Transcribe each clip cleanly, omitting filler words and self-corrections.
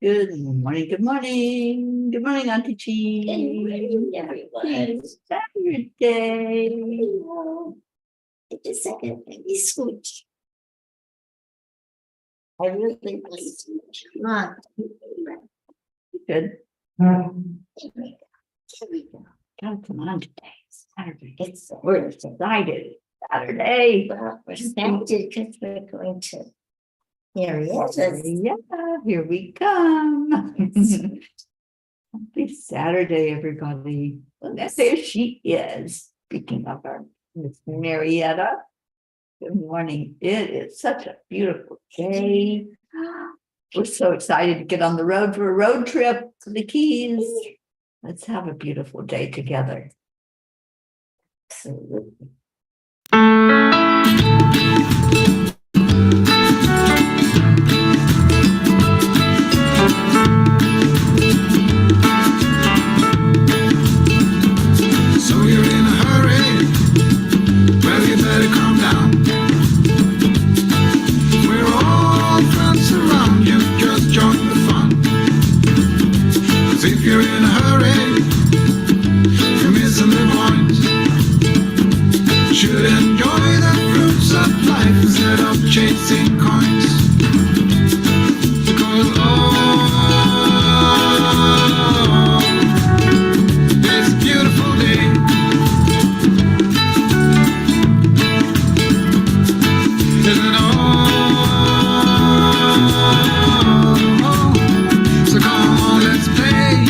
Good morning, good morning. Good morning, Auntie Chi. Good morning, everyone. It's Saturday. Just a second, let me switch. I really switch. Come on. Good. Here we go. Oh, come on today. It's Saturday. We're Excited. Saturday. well, we're excited because we're going to. Here he is. Yeah, here we come. Happy Saturday, everybody. And there she is. Speaking of her, Miss Marietta. Good morning. It is such a beautiful day. We're so excited to get on the road for a road trip to the Keys. Let's have a beautiful day together. Absolutely. So you're in a hurry? Well, you better calm down. We're all friends around you, just join the fun. 'Cause if you're in a hurry, you're missing the point. Should enjoy the fruits of life instead of chasing coins. Because this beautiful day isn't all. So come on, let's play.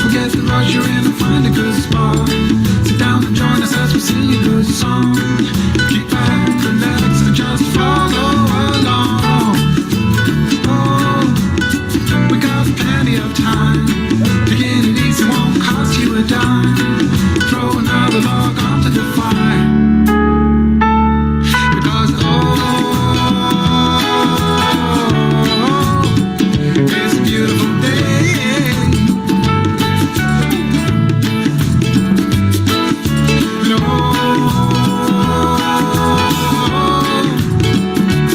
Forget the rush you're in and find a good spot. Sit down and join us as we sing a good song. Keep back, relax, and just follow along. Oh, we got plenty of time. Taking it easy won't cost you a dime. Throw another log onto the fire. Because it's a beautiful day. No,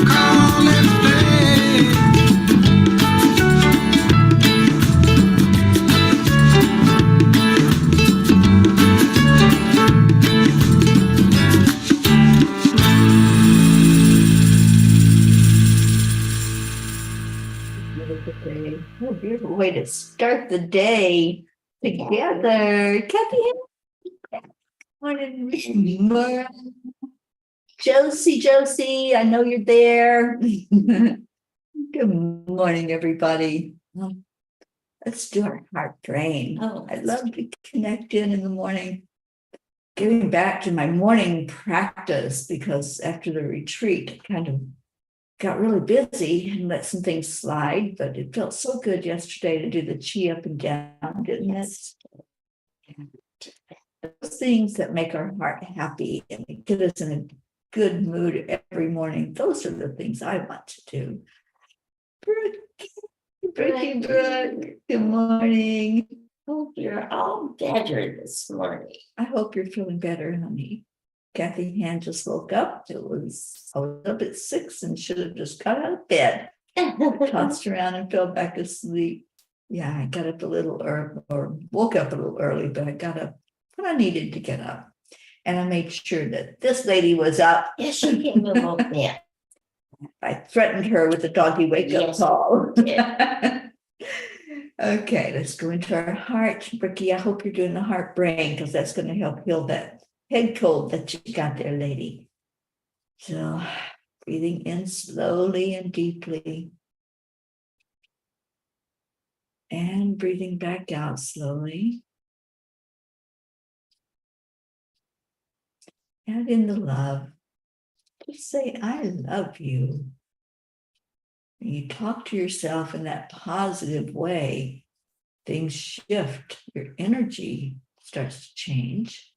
come on, let's play. Beautiful day. What a beautiful way to start the day together. Kathy, morning. Josie, I know you're there. Good morning, everybody. Let's do our heart drain. Oh, I love to connect in the morning. Getting back to my morning practice because after the retreat, I kind of got really busy and let some things slide, but it felt so good yesterday to do the chi up and down, didn't it? Those things that make our heart happy and get us in a good mood every morning. Those are the things I want to do. Brooke, good morning. Hope you're all better this morning. I hope you're feeling better, honey. Kathy Hand just woke up. I was up at 6 and should have just got out of bed. Tossed around and fell back asleep. Yeah, I got up a little early, or woke up a little early, but I got up when I needed to get up. And I made sure that this lady was up. Yes, she came and woke me up. I threatened her with a doggy wake up Yes, call. yeah. Okay, let's go into our heart. Bricky, I hope you're doing the heart brain because that's going to help heal that head cold that you got there, lady. So breathing in slowly and deeply. And breathing back out slowly. Add in the love. Just say, I love you. When you talk to yourself in that positive way, things shift. Your energy starts to change.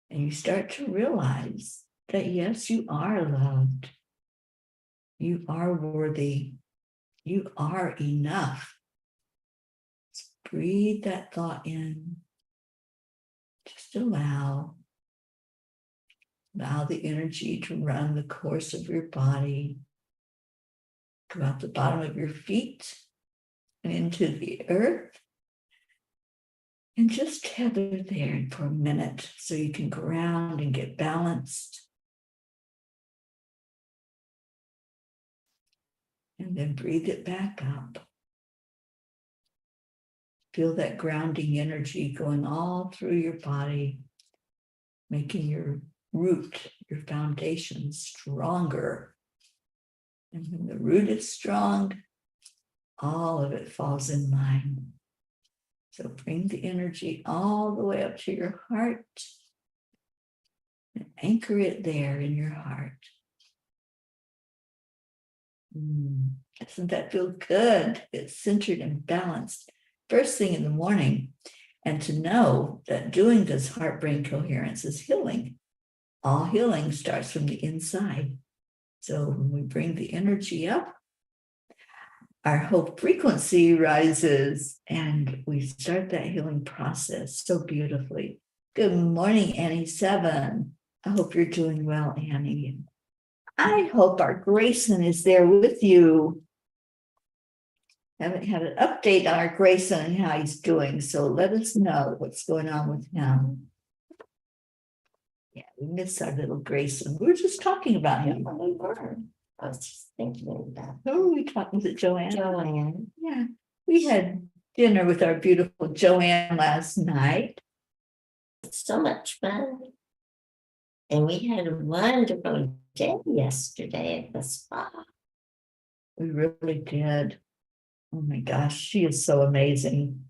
And you start to realize that, yes, you are loved. You are worthy. You are enough. It's breathe that thought in. Just allow the energy to run the course of your body, go out the bottom of your feet and into the earth. And just tether there for a minute so you can ground and get balanced. And then breathe it back up. Feel that grounding energy going all through your body, making your root, your foundation stronger. And when the root is strong, all of it falls in line. So bring the energy all the way up to your heart and anchor it there in your heart. Doesn't that feel good? It's centered and balanced. First thing in the morning, and to know that doing this heart-brain coherence is healing. All healing starts from the inside. So when we bring the energy up, our hope frequency rises and we start that healing process so beautifully. Good morning, Annie 7. I hope you're doing well, Annie. I hope our Grayson is there with you. Haven't had an update on our Grayson and how he's doing, so let us know what's going on with him. Yeah, we miss our little Grayson. We were just talking about him. We were. I was just thinking about Who were we talking? Was it Joanne? Joanne. Yeah, we had dinner with our beautiful Joanne last night. So much fun. And we had a wonderful day yesterday at the spa. We really did. Oh my gosh, she is so amazing.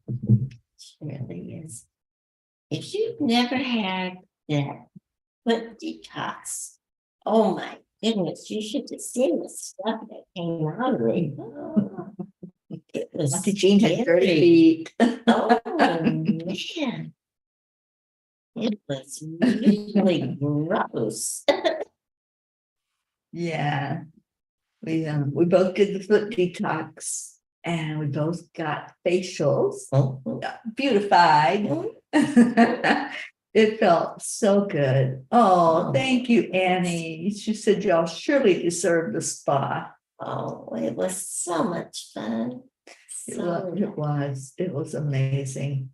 She really is. If you've never had that foot detox, oh my goodness, you should have seen the stuff that came out of it. Oh, it was Auntie Jean had dirty scary. feet. Oh man. It was really gross. Yeah, we both did the foot detox and we both got facials, beautified. It felt so good. Oh, thank you, Annie. She said y'all surely deserve the spa. Oh, it was so much fun. It was amazing.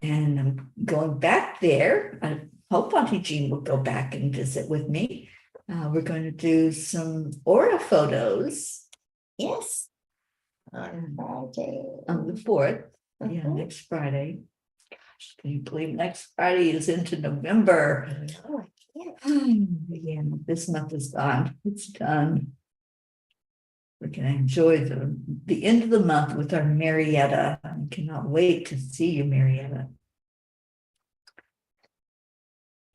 And I'm going back there. I hope Auntie Jean will go back and visit with me. We're going to do some aura photos. Yes. On Friday. On the 4th. Yeah, Mhm. next Friday. Gosh, can you believe next Friday is into November? Oh, yeah. Yeah, this month is gone. It's done. We're going to enjoy the end of the month with our Marietta. I cannot wait to see you, Marietta.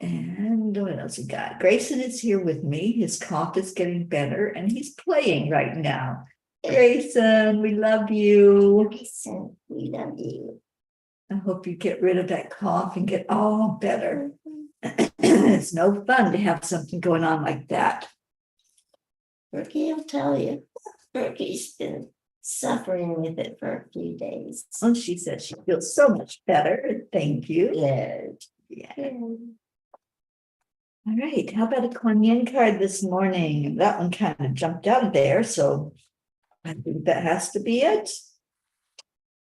And what else we got? Grayson is here with me. His cough is getting better and he's playing right now. Grayson, we love you. Grayson, we love you. I hope you get rid of that cough and get all better. It's no fun to have something going on like that. Berkey will tell you. Berkey's been suffering with it for a few days. Oh, she said she feels so much better. Thank you. Good. Yeah. All right. How about a Kuan Yin card this morning? That one kind of jumped out of there, so I think that has to be it.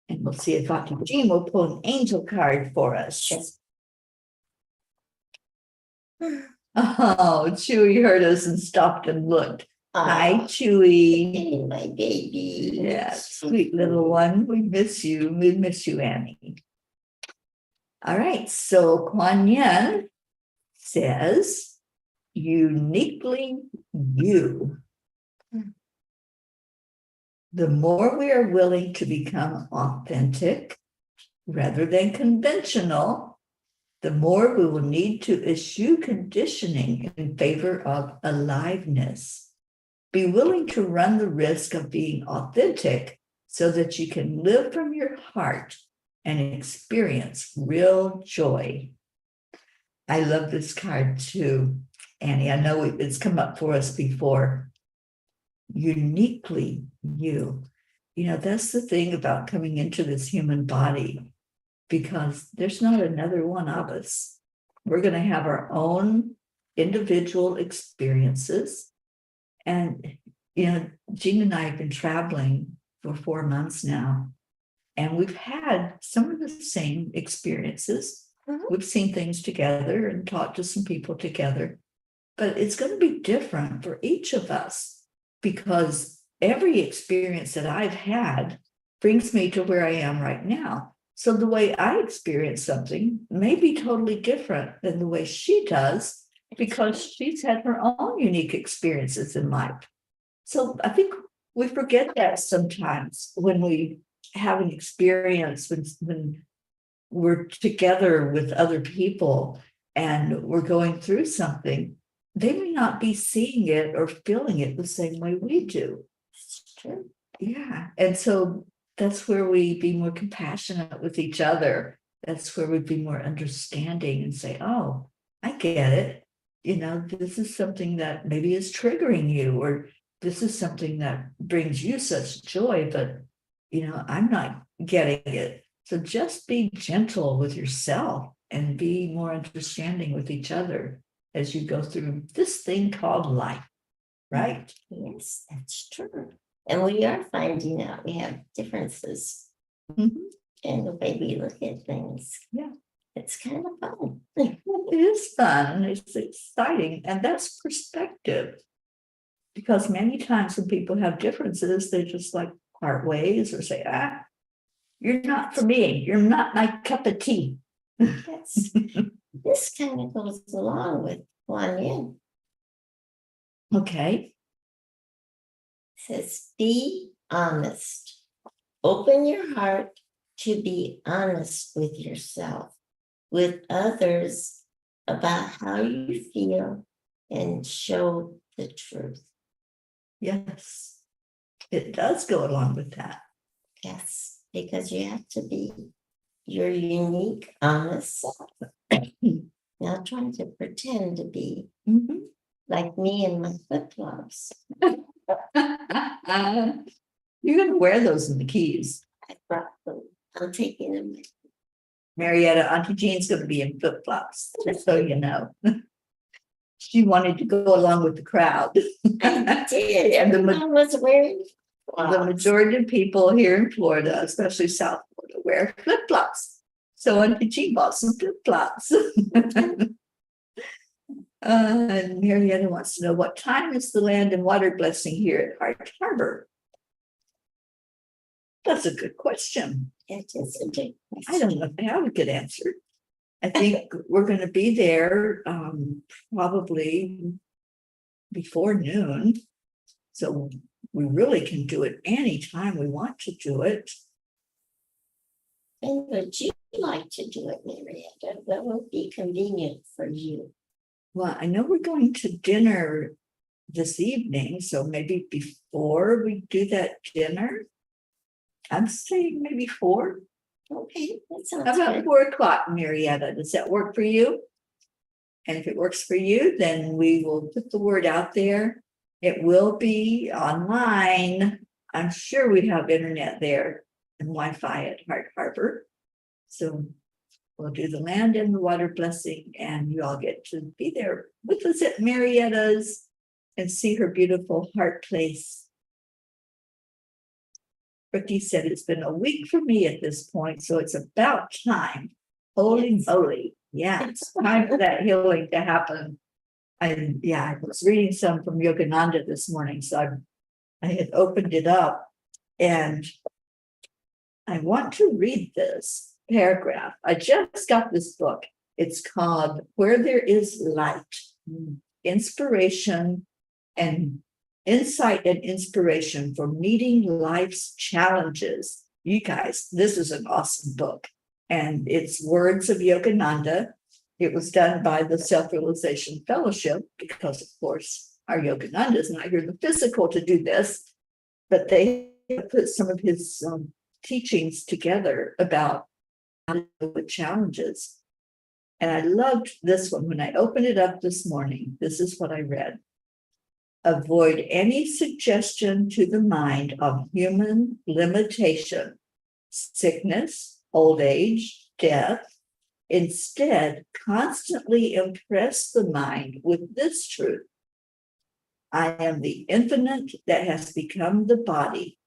And we'll see if Auntie Jean will pull an angel card for us. Yes. Oh, Chewy heard us and stopped and looked. Hi, Chewy. Hey, my baby. Yeah, sweet little one. We miss you. We miss you, Annie. All right. So Kuan Yin says, uniquely you. The more we are willing to become authentic rather than conventional, the more we will need to eschew conditioning in favor of aliveness. Be willing to run the risk of being authentic so that you can live from your heart and experience real joy. I love this card too, Annie. I know it's come up for us before. Uniquely you. that's the thing about coming into this human body, because there's not another one of us. We're going to have our own individual experiences. And, Jean and I have been traveling for 4 months now, and we've had some of the same experiences. We've seen things together and talked to some people together, but it's going to be different for each of us, because every experience that I've had brings me to where I am right now. So the way I experience something may be totally different than the way she does, because she's had her own unique experiences in life. So I think we forget that sometimes when we have an experience, when we're together with other people and we're going through something, they may not be seeing it or feeling it the same way we do. It's true. Yeah. And so that's where we be more compassionate with each other. That's where we'd be more understanding and say, oh, I get it. This is something that maybe is triggering you, or this is something that brings you such joy, but, I'm not getting it. So just be gentle with yourself and be more understanding with each other as you go through this thing called life, right? Yes, that's true. And we are finding out we have differences Mhm. in the way we look at things. Yeah. It's kind of fun. It is fun. It's exciting. And that's perspective. Because many times when people have differences, they just like part ways or say, you're not for me. You're not my cup of tea. Yes. This kind of goes along with Kuan Yin. Okay. It says, be honest. Open your heart to be honest with yourself, with others, about how you feel, and show the truth. Yes. It does go along with that. Yes, because you have to be your unique, honest self. Not trying to pretend to be Mhm. like me and my flip-flops. You're going to wear those in the Keys. I brought them. I'm taking them. Marietta, Auntie Jean's going to be in flip-flops, just so you know. She wanted to go along with the crowd. I did. And Everyone was wearing the majority of people here in Florida, especially South Florida, wear flip-flops. So Auntie Jean bought some flip-flops. And Marietta wants to know, what time is the land and water blessing here at Hart Harbor? That's a good question. It is a big I don't know if I have a good answer. I think we're going to be there probably before noon. So we really can do it anytime we want to do it. And would you like to do it, Marietta? What would be convenient for you? Well, I know we're going to dinner this evening, so maybe before we do that dinner, I'm saying maybe 4. Okay, that sounds How about good. 4:00, Marietta? Does that work for you? And if it works for you, then we will put the word out there. It will be online. I'm sure we have internet there and Wi-Fi at Hart Harbor. So we'll do the land and the water blessing, and you all get to be there with us at Marietta's and see her beautiful heart place. Ricky said it's been a week for me at this point, so it's about time. Holy moly. Yeah, it's time for that healing to happen. I was reading some from Yogananda this morning, so I had opened it up, and I want to read this paragraph. I just got this book. It's called Where There Is Light, Inspiration and Insight and Inspiration for Meeting Life's Challenges. You guys, this is an awesome book. And it's words of Yogananda. It was done by the Self-Realization Fellowship because, of course, our Yogananda is not here in the physical to do this, but they put some of his teachings together about how to deal with challenges. And I loved this one. When I opened it up this morning, this is what I read. Avoid any suggestion to the mind of human limitation, sickness, old age, death. Instead, constantly impress the mind with this truth. I am the infinite that has become the body.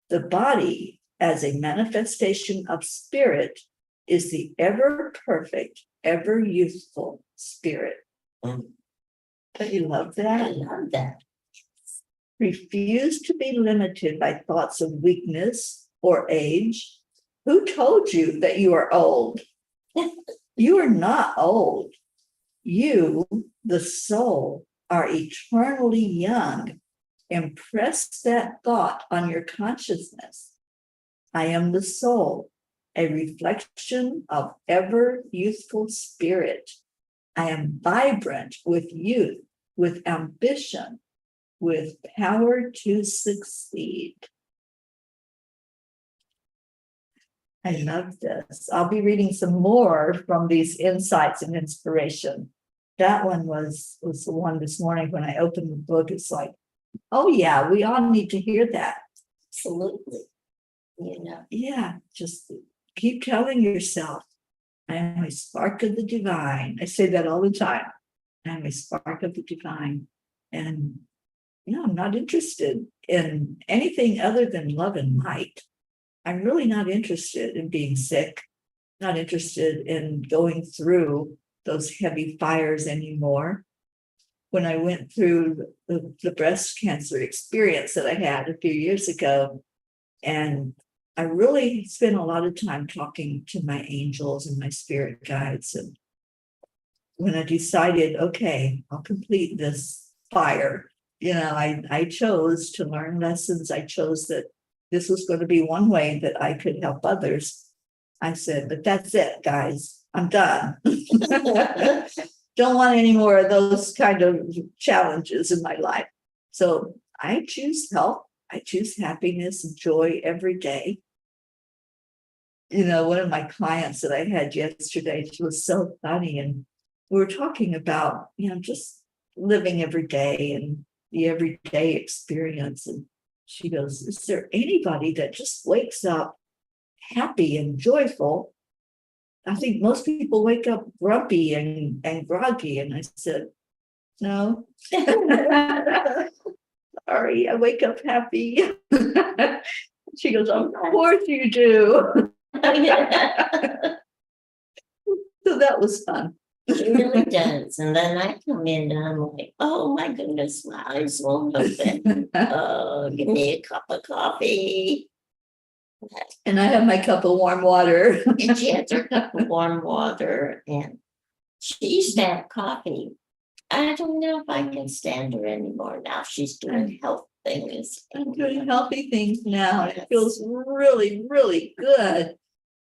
The body, as a manifestation of spirit, is the ever perfect, ever youthful spirit. Mm. Don't you love I that? love that. Refuse to be limited by thoughts of weakness or age. Who told you that you are old? You are not old. You, the soul, are eternally young. Impress that thought on your consciousness. I am the soul, a reflection of ever youthful spirit. I am vibrant with youth, with ambition, with power to succeed. I love this. I'll be reading some more from these insights and inspiration. That one was the one this morning when I opened the book. It's like, oh yeah, we all need to hear that. Absolutely. You know, Yeah, just keep telling yourself, I am a spark of the divine. I say that all the time. I am a spark of the divine. And I'm not interested in anything other than love and light. I'm really not interested in being sick, not interested in going through those heavy fires anymore. When I went through the breast cancer experience that I had a few years ago, and I really spent a lot of time talking to my angels and my spirit guides. And when I decided, okay, I'll complete this fire, I chose to learn lessons. I chose that this was going to be one way that I could help others. I said, but that's it, guys. I'm done. Don't want any more of those kind of challenges in my life. So I choose health. I choose happiness and joy every day. One of my clients that I had yesterday, she was so funny. And we were talking about, just living every day and the everyday experience. And she goes, is there anybody that just wakes up happy and joyful? I think most people wake up grumpy and groggy. And I said, no. Sorry, I wake up happy. She goes, of course you do. So that was fun. it really does. And then I come in and I'm like, oh my goodness, my eyes won't open. Oh, give me a cup of coffee. And I have my cup of warm water. And she has her cup of warm water and she used to have coffee. I don't know if I can stand her anymore now. She's doing health things. I'm doing healthy things now. It feels really, really good.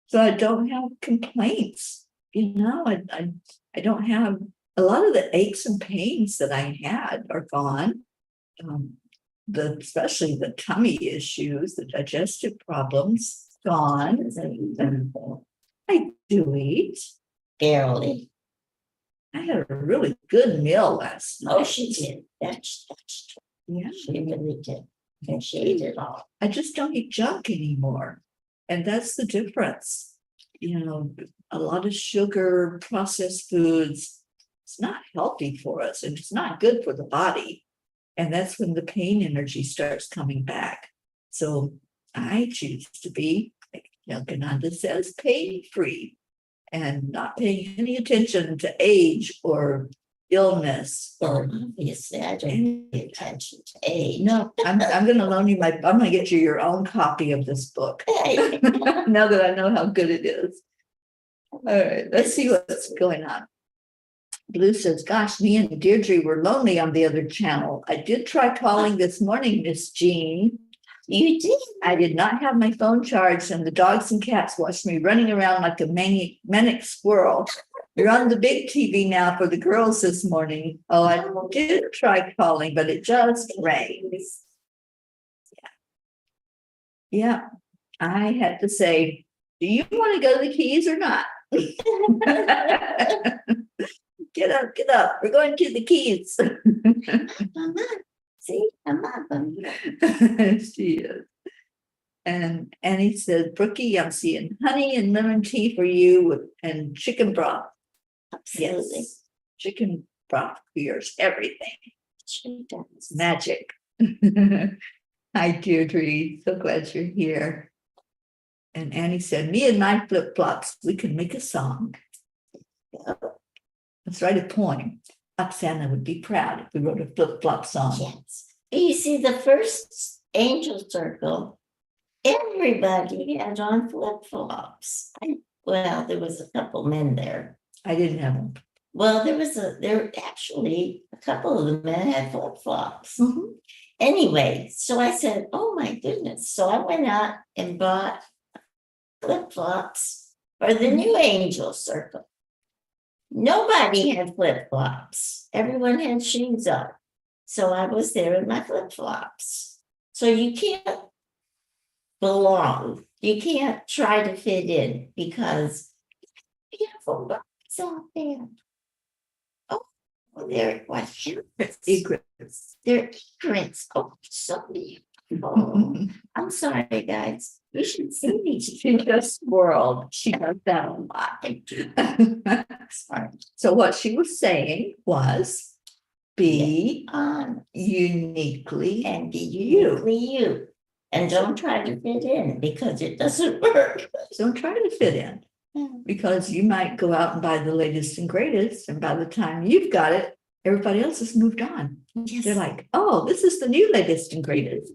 So I don't have complaints. I don't have a lot of the aches and pains that I had are gone. Especially the tummy issues, the digestive problems, gone. I do eat. Barely. I had a really good meal last night. Oh, she did. That's true. Yeah. She really did. And she ate it all. I just don't eat junk anymore. And that's the difference. A lot of sugar, processed foods, it's not healthy for us and it's not good for the body. And that's when the pain energy starts coming back. So I choose to be, like Gananda says, pain-free and not paying any attention to age or illness or Obviously, I don't pay attention to age. no. I'm going to loan you I'm going to get you your own copy of this book. Hey. Now that I know how good it is. All right, let's see what's going on. Blue says, gosh, me and Deirdre were lonely on the other channel. I did try calling this morning, Miss Jean. You did? I did not have my phone charged, and the dogs and cats watched me running around like a manic squirrel. You're on the big TV now for the girls this morning. Oh, I did try calling, but it just rings. Yeah. I had to say, do you want to go to the Keys or not? Get up. We're going to the Keys. See, I love them. She is. And Annie said, Brookie, I'm seeing honey and lemon tea for you and chicken broth. Absolutely. Yes. Chicken broth cures everything. She does. Magic. Hi, Deirdre. So glad you're here. And Annie said, me and my flip-flops, we can make a song. Let's write a poem. Oksana would be proud if we wrote a flip-flop song. Yes. You see, the first angel circle, everybody had on flip-flops. Well, there was a couple men there. I didn't have them. Well, there actually a couple of the men had flip-flops. Mhm. Anyway, so I said, oh my goodness. So I went out and bought flip-flops for the new angel circle. Nobody had flip-flops. Everyone had shoes on. So I was there in my flip-flops. So you can't belong. You can't try to fit in because beautiful birds out there. Oh, they're what? Egrets. They're egrets. Oh, so beautiful. I'm sorry, guys. You should see these. She just swirled. She does that a lot. Sorry. So what she was saying was, be uniquely And be uniquely you. And don't try to fit in because it doesn't work. Don't try to fit in, because you might go out and buy the latest and greatest, and by the time you've got it, everybody else has moved on. Yes. They're like, oh, this is the new latest and greatest.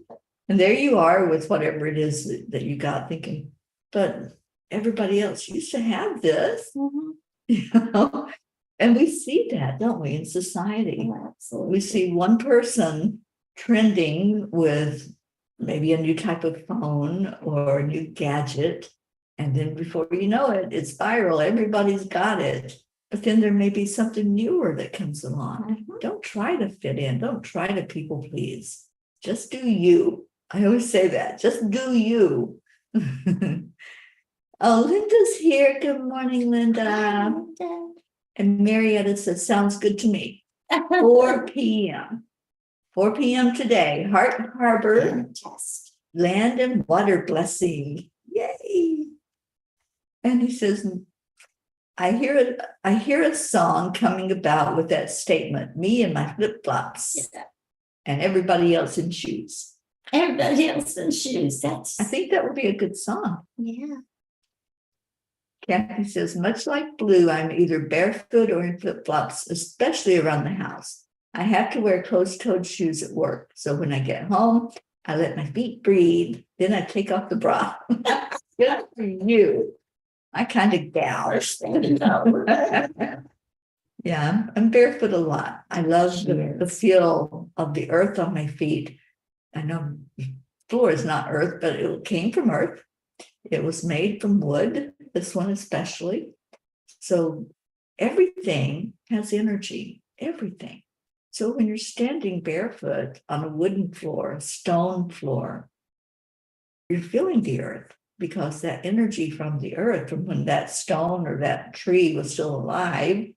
And there you are with whatever it is that you got, thinking, but everybody else used to have this. Mhm. You know? And we see that, don't we, in society? Oh, absolutely. We see one person trending with maybe a new type of phone or a new gadget. And then before you know it, it's viral. Everybody's got it. But then there may be something newer that comes along. Mhm. Don't try to fit in. Don't try to people please. Just do you. I always say that. Just do you. Oh, Linda's here. Good morning, Linda. And Marietta says, sounds good to me. 4 p.m. 4 p.m. today. Heart Harbor, Fantastic. land and water blessing. Yay. And he says, I hear a song coming about with that statement, me and my flip-flops Yeah. and everybody else in shoes. Everybody else in shoes. That's I think that would be a good song. yeah. Kathy says, much like Blue, I'm either barefoot or in flip-flops, especially around the house. I have to wear closed-toed shoes at work. So when I get home, I let my feet breathe. Then I take off the bra. Good for you. I kind of gal. First thing you know. Yeah, I'm barefoot a lot. I love the feel of the earth on my feet. I know floor is not earth, but it came from earth. It was made from wood, this one especially. So everything has energy, everything. So when you're standing barefoot on a wooden floor, a stone floor, you're feeling the earth, because that energy from the earth, from when that stone or that tree was still alive,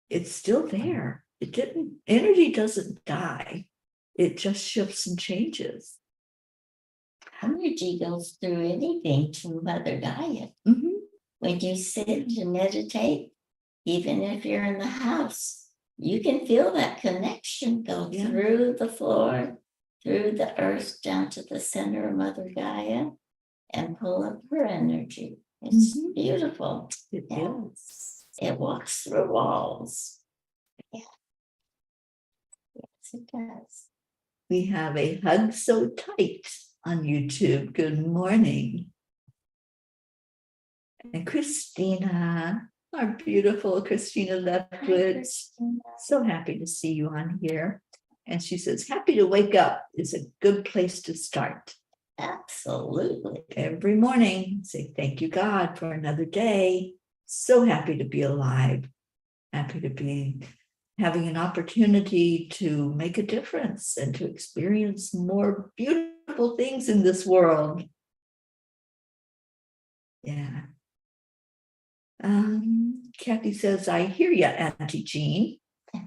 it's still there. Energy doesn't die. It just shifts and changes. Energy goes through anything to Mother Gaia. Mhm. When you sit and meditate, even if you're in the house, you can feel that connection go Yeah. through the floor, through the earth, down to the center of Mother Gaia, and pull up her energy. It's Mhm. beautiful. It Yeah. is. It walks through walls. Yeah. Yes, it does. We have a hug so tight on YouTube. Good morning. And Christina, our beautiful Christina Leftwich. So happy to see you on here. And she says, happy to wake up is a good place to start. Absolutely. Every morning, say thank you, God, for another day. So happy to be alive. Happy to be having an opportunity to make a difference and to experience more beautiful things in this world. Yeah. Kathy says, I hear you, Auntie Jean.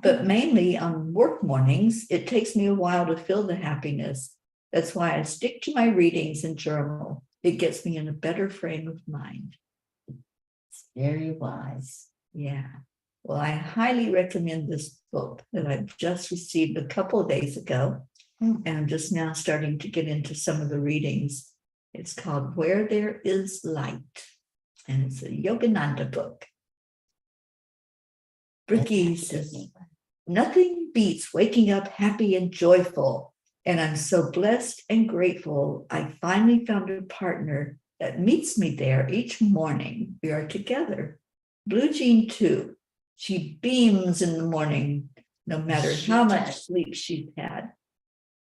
But mainly on work mornings, it takes me a while to feel the happiness. That's why I stick to my readings and journal. It gets me in a better frame of mind. It's very wise. Yeah. Well, I highly recommend this book that I've just received a couple of days ago. And I'm just now starting to get into some of the readings. It's called Where There Is Light. And it's a Yogananda book. Bricky says, nothing beats waking up happy and joyful. And I'm so blessed and grateful. I finally found a partner that meets me there each morning. We are together. Blue Jean too. She beams in the morning, no matter how much sleep she's had.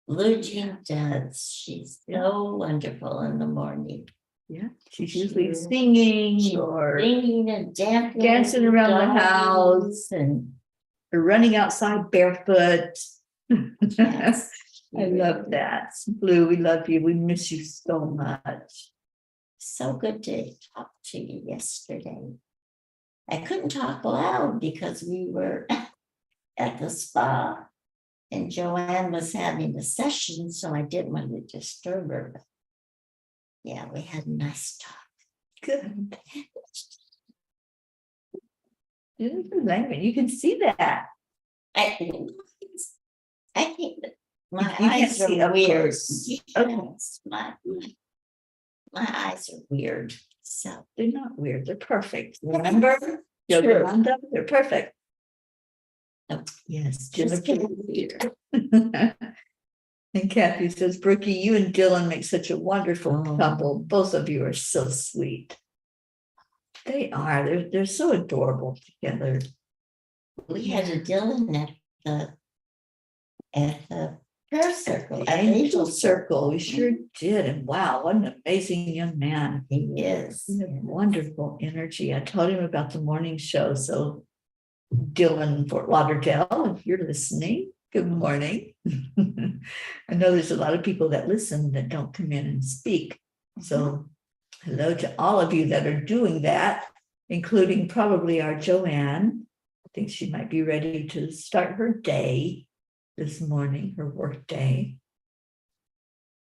Blue Jean does. She's so wonderful in the morning. Yeah, she's usually singing or Singing and dancing around the house and or running outside barefoot. yes, I love that. Blue, we love you. We miss you so much. so good to talk to you yesterday. I couldn't talk loud because we were at the spa and Joanne was having a session, so I didn't want to disturb her. But yeah, we had a nice talk. Good. You can see that. I think that my You can't eyes see are up weird. close. Yes, my eyes are weird. So They're not weird. They're perfect. Remember? Sure. Yolanda, they're perfect. Oh, Yes, just Jennifer. getting weird. And Kathy says, Brookie, you and Dylan make such a wonderful Oh. couple. Both of you are so sweet. They are. They're so adorable together. We had a Dylan at the prayer circle. The Angel Circle. We sure did. And wow, what an amazing young man. He is. He had wonderful energy. I told him about the morning show. So Dylan, Fort Lauderdale, if you're listening, good morning. I know there's a lot of people that listen that don't come in and speak. So hello to all of you that are doing that, including probably our Joanne. I think she might be ready to start her day this morning, her work day.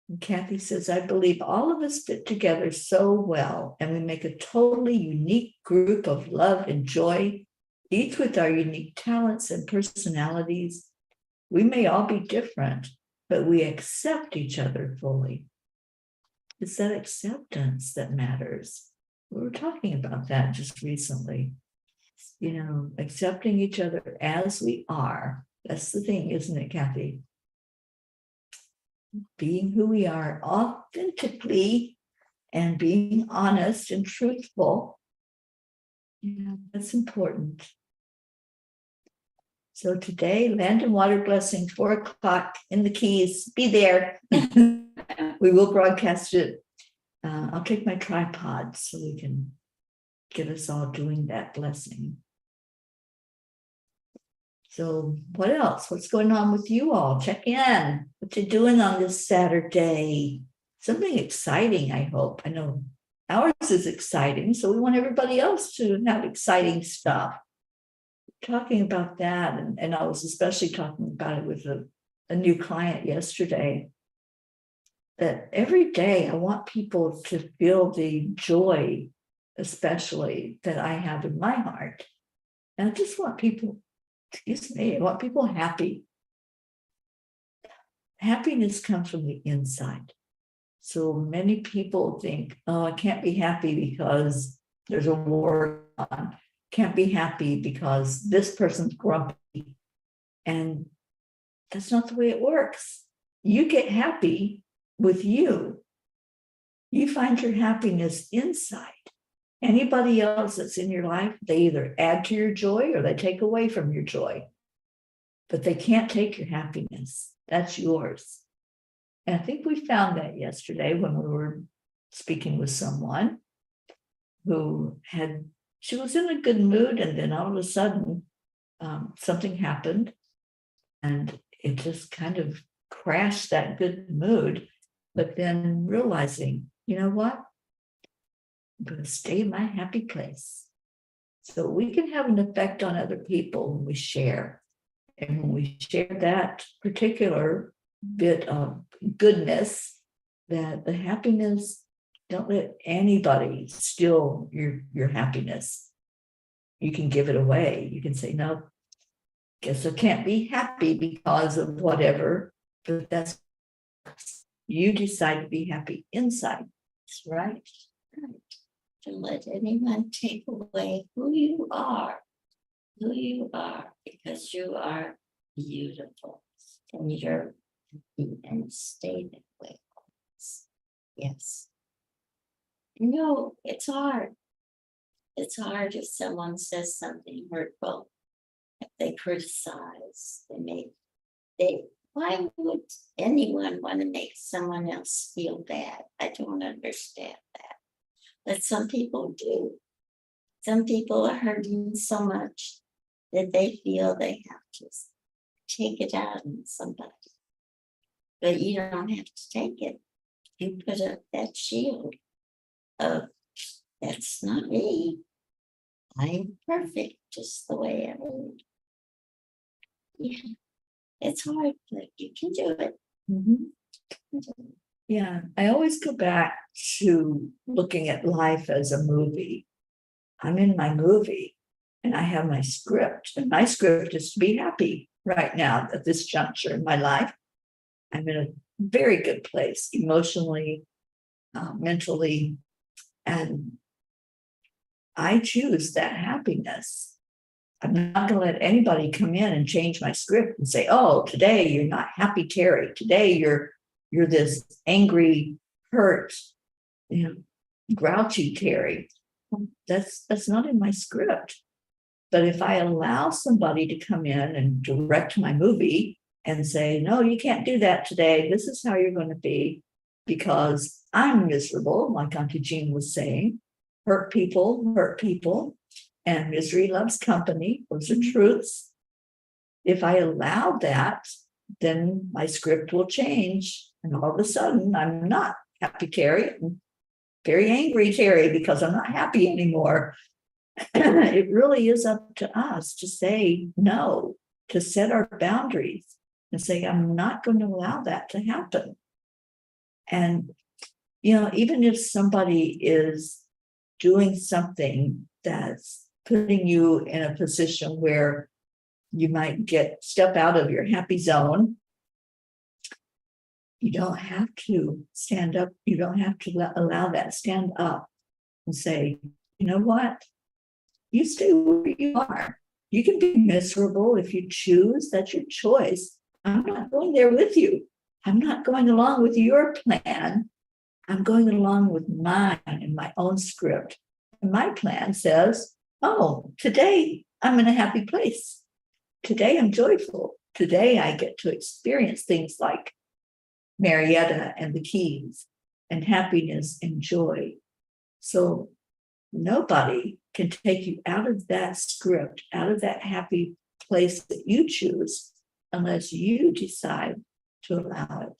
And Kathy says, I believe all of us fit together so well, and we make a totally unique group of love and joy, each with our unique talents and personalities. We may all be different, but we accept each other fully. It's that acceptance that matters. We were talking about that just recently. You know, accepting each other as we are. That's the thing, isn't it, Kathy? Being who we are authentically and being honest and truthful. Yeah, that's important. So today, land and water blessing, 4:00 in the Keys. Be there. We will broadcast it. I'll take my tripod so we can get us all doing that blessing. So what else? What's going on with you all? Check in. What you doing on this Saturday? Something exciting, I hope. I know ours is exciting, so we want everybody else to have exciting stuff. Talking about that, and I was especially talking about it with a new client yesterday, that every day I want people to feel the joy, especially that I have in my heart. And I just want people, I want people happy. Happiness comes from the inside. So many people think, oh, I can't be happy because there's a war on. Can't be happy because this person's grumpy. And that's not the way it works. You get happy with you. You find your happiness inside. Anybody else that's in your life, they either add to your joy or they take away from your joy. But they can't take your happiness. That's yours. And I think we found that yesterday when we were speaking with someone who she was in a good mood, and then all of a sudden something happened and it just kind of crashed that good mood. But then realizing, you know what? I'm going to stay in my happy place. So we can have an effect on other people when we share. And when we share that particular bit of goodness, that the happiness, don't let anybody steal your happiness. You can give it away. You can say, no, guess I can't be happy because of whatever, but that's, you decide to be happy inside. That's right. Right. Don't let anyone take away who you are, because you are beautiful and you're happy and stay that way. Yes. It's hard. It's hard if someone says something hurtful. If they criticize, why would anyone want to make someone else feel bad? I don't understand that. But some people do. Some people are hurting so much that they feel they have to take it out on somebody. But you don't have to take it. You put up that shield of, that's not me. I'm perfect just the way I am. Yeah, it's hard, but you can do it. Yeah, I always go back to looking at life as a movie. I'm in my movie and I have my script, and my script is to be happy right now at this juncture in my life. I'm in a very good place emotionally, mentally, and I choose that happiness. I'm not going to let anybody come in and change my script and say, oh, today you're not happy, Teri. Today you're this angry, hurt, grouchy Teri. That's not in my script. But if I allow somebody to come in and direct my movie and say, no, you can't do that today. This is how you're going to be, because I'm miserable, like Auntie Jean was saying. Hurt people, and misery loves company. Those are truths. If I allow that, then my script will change. And all of a sudden, I'm not happy Teri. I'm very angry Teri because I'm not happy anymore. It really is up to us to say no, to set our boundaries and say, I'm not going to allow that to happen. And, even if somebody is doing something that's putting you in a position where you might step out of your happy zone, you don't have to stand up. You don't have to allow that. Stand up and say, you know what? You stay where you are. You can be miserable if you choose. That's your choice. I'm not going there with you. I'm not going along with your plan. I'm going along with mine and my own script. And my plan says, oh, today I'm in a happy place. Today I'm joyful. Today I get to experience things like Marietta and the Keys and happiness and joy. So nobody can take you out of that script, out of that happy place that you choose, unless you decide to allow it.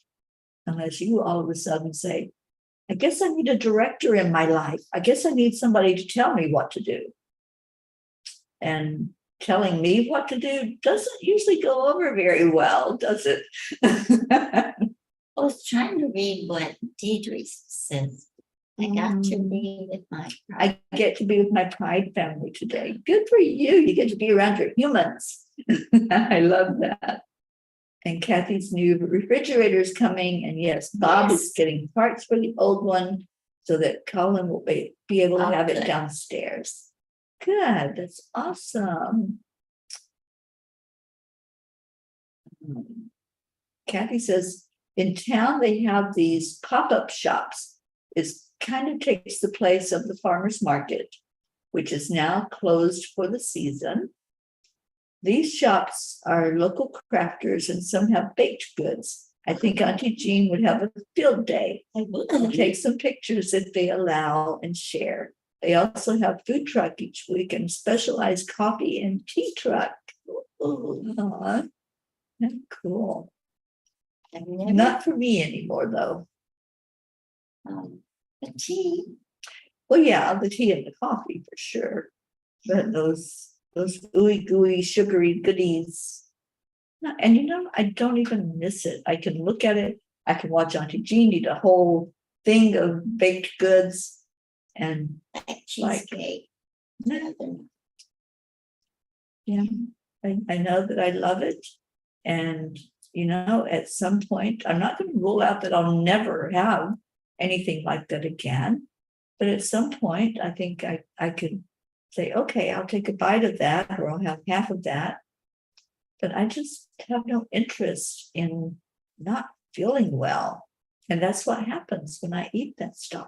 Unless you all of a sudden say, I guess I need a director in my life. I guess I need somebody to tell me what to do. And telling me what to do doesn't usually go over very well, does it? I was trying to read what Deidre says. I got to be with my pride. I get to be with my pride family today. Good for you. You get to be around your humans. I love that. And Kathy's new refrigerator is coming. And yes, Bob is getting parts for the old one so that Colin will be able to have it downstairs. Good. That's awesome. Kathy says, in town, they have these pop-up shops. It kind of takes the place of the farmer's market, which is now closed for the season. These shops are local crafters and some have baked goods. I think Auntie Jean would have a field day. I will take some pictures if they allow and share. They also have food truck each week and specialized coffee and tea truck. Cool. Not for me anymore, though. The tea. Well, yeah, the tea and the coffee for sure. But those ooey gooey sugary goodies, And I don't even miss it. I can look at it. I can watch Auntie Jean eat a whole thing of baked goods. And Cheesecake. yeah, I know that I love it. And, at some point, I'm not going to rule out that I'll never have anything like that again. But at some point, I think I could say, okay, I'll take a bite of that, or I'll have half of that. But I just have no interest in not feeling well. And that's what happens when I eat that stuff.